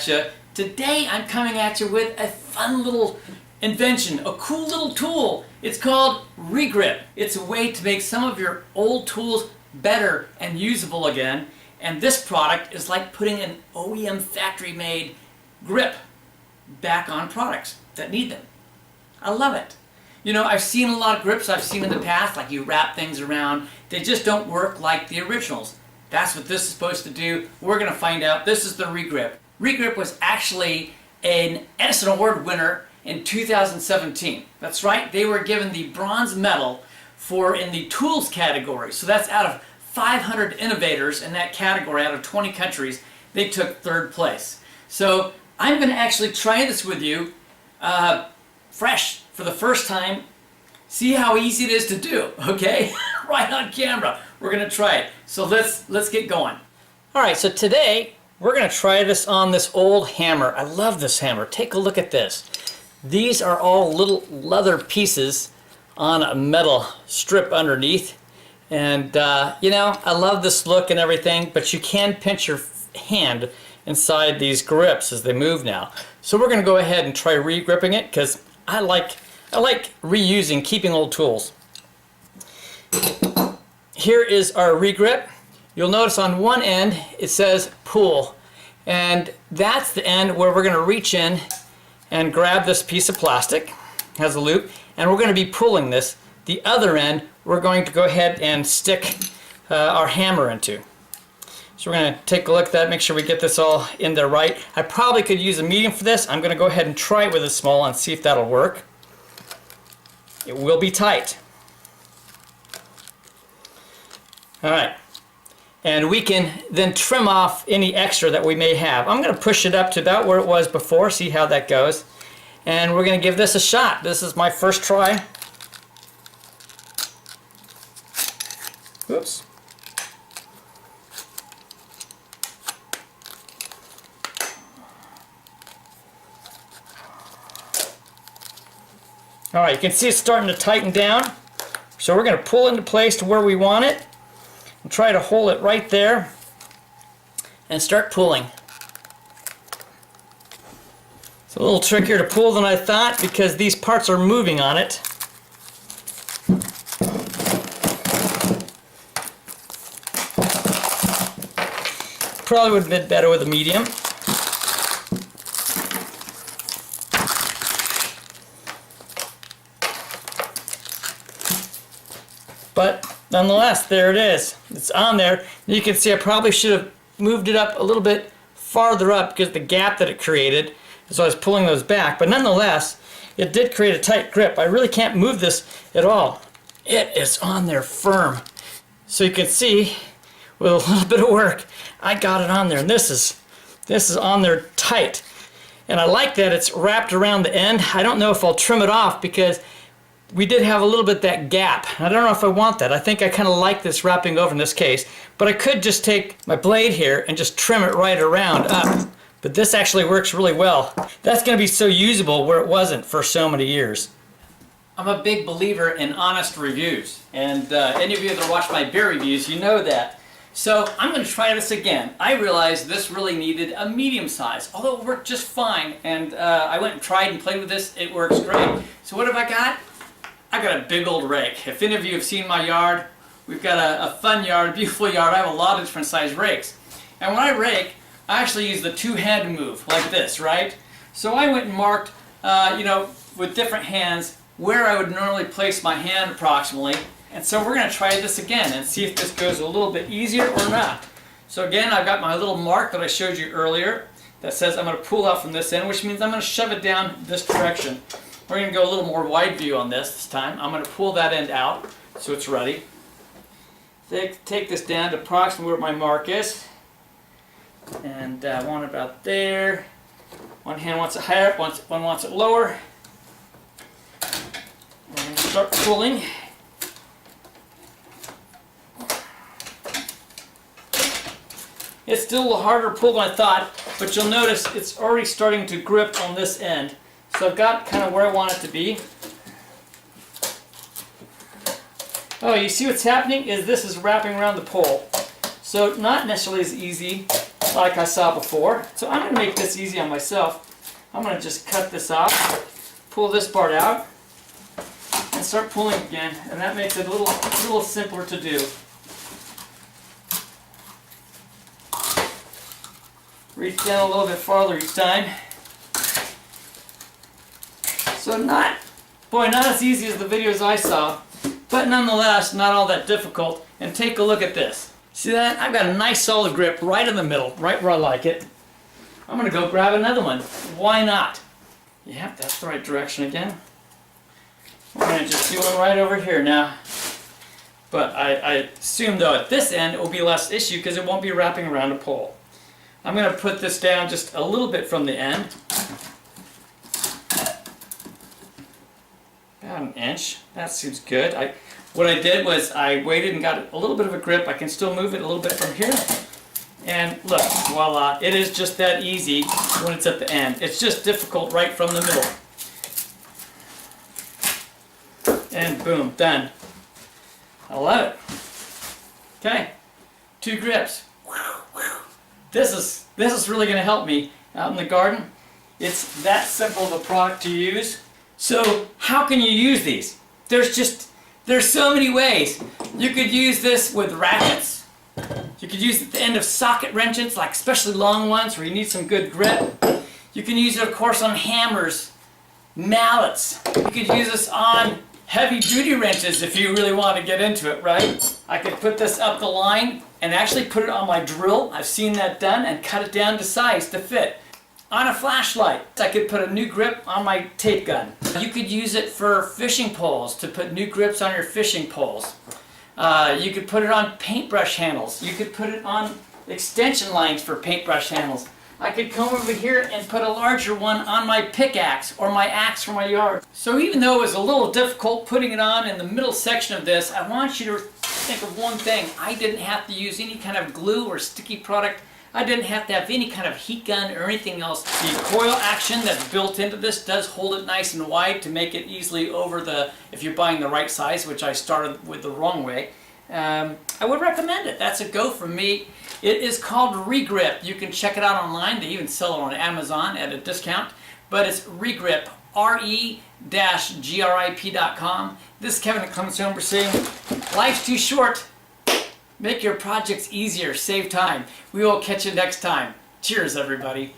at you. Today I'm coming at you with a fun little invention, a cool little tool. It's called Regrip. It's a way to make some of your old tools better and usable again. And this product is like putting an OEM factory-made grip back on products that need them. I love it. You know, I've seen a lot of grips I've seen in the past, like you wrap things around. They just don't work like the originals. That's what this is supposed to do. We're going to find out. This is the Regrip. Regrip was actually an Edison Award winner in 2017. That's right, they were given the bronze medal in the tools category. So that's out of 500 innovators in that category out of 20 countries. They took third place. So I'm going to actually try this with you fresh for the first time. See how easy it is to do, okay? Right on camera. We're going to try it. So let's get going. All right, so today we're going to try this on this old hammer. I love this hammer. Take a look at this. These are all little leather pieces on a metal strip underneath. And, you know, I love this look and everything, but you can pinch your hand inside these grips as they move now. So we're going to go ahead and try re-gripping it because I like reusing, keeping old tools. Here is our Regrip. You'll notice on one end it says pull, and that's the end where we're going to reach in and grab this piece of plastic, has a loop, and we're going to be pulling this. The other end we're going to go ahead and stick our hammer into. So we're going to take a look at that, make sure we get this all in there right. I probably could use a medium for this. I'm going to go ahead and try it with a small and see if that'll work. It will be tight. Alright, and we can then trim off any extra that we may have. I'm going to push it up to about where it was before, see how that goes. And we're going to give this a shot. This is my first try. Oops. Alright, you can see it's starting to tighten down. So we're going to pull into place to where we want it. And try to hold it right there. And start pulling. It's a little trickier to pull than I thought because these parts are moving on it. Probably would have been better with a medium. But nonetheless, there it is. It's on there. You can see I probably should have moved it up a little bit farther up because of the gap that it created. So I was pulling those back. But nonetheless, it did create a tight grip. I really can't move this at all. It is on there firm. So you can see with a little bit of work, I got it on there. And this is on there tight. And I like that it's wrapped around the end. I don't know if I'll trim it off because we did have a little bit that gap. I don't know if I want that. I think I kind of like this wrapping over in this case. But I could just take my blade here and just trim it right around up. But this actually works really well. That's going to be so usable where it wasn't for so many years. I'm a big believer in honest reviews. And any of you that watch my beer reviews, you know that. So I'm going to try this again. I realized this really needed a medium size, although it worked just fine. And I went and tried and played with this. It works great. So what have I got? I got a big old rake. If any of you have seen my yard, we've got a fun yard, a beautiful yard. I have a lot of different size rakes. And when I rake, I actually use the two-hand move, like this, right? So I went and marked, you know, with different hands, where I would normally place my hand approximately. And so we're going to try this again and see if this goes a little bit easier or not. So again, I've got my little mark that I showed you earlier that says I'm going to pull out from this end, which means I'm going to shove it down this direction. We're going to go a little more wide view on this time. I'm going to pull that end out so it's ready. Take this down to approximately where my mark is. And I want it about there. One hand wants it higher up, one wants it lower. We're going to start pulling. It's still a little harder to pull than I thought, but you'll notice it's already starting to grip on this end. So I've got kind of where I want it to be. Oh, you see what's happening is this is wrapping around the pole. So not necessarily as easy like I saw before. So I'm going to make this easy on myself. I'm going to just cut this off, pull this part out, and start pulling again. And that makes it a little simpler to do. Reach down a little bit farther each time. So not as easy as the videos I saw, but nonetheless not all that difficult. And take a look at this. See that? I've got a nice solid grip right in the middle, right where I like it. I'm going to go grab another one. Why not? Yep, that's the right direction again. We're going to just do one right over here now. But I assume though at this end it will be less issue because it won't be wrapping around a pole. I'm going to put this down just a little bit from the end. About an inch. That seems good. What I did was I waited and got a little bit of a grip. I can still move it a little bit from here. And look, voila. It is just that easy when it's at the end. It's just difficult right from the middle. And boom, done. I love it. Okay, 2 grips. This is really going to help me out in the garden. It's that simple of a product to use. So how can you use these? There's so many ways. You could use this with ratchets. You could use it at the end of socket wrenches, like especially long ones where you need some good grip. You can use it, of course, on hammers, mallets. You could use this on heavy-duty wrenches if you really want to get into it, right? I could put this up the line and actually put it on my drill. I've seen that done, and cut it down to size to fit. On a flashlight, I could put a new grip on my tape gun. You could use it for fishing poles, to put new grips on your fishing poles. You could put it on paintbrush handles. You could put it on extension lines for paintbrush handles. I could come over here and put a larger one on my pickaxe or my axe for my yard. So even though it was a little difficult putting it on in the middle section of this, I want you to think of one thing. I didn't have to use any kind of glue or sticky product. I didn't have to have any kind of heat gun or anything else. The coil action that's built into this does hold it nice and wide to make it easily over the, if you're buying the right size, which I started with the wrong way. I would recommend it. That's a go from me. It is called Regrip. You can check it out online. They even sell it on Amazon at a discount. But it's Regrip, re-grip.com. This is Kevin at Clements Home saying, life's too short. Make your projects easier. Save time. We will catch you next time. Cheers, everybody.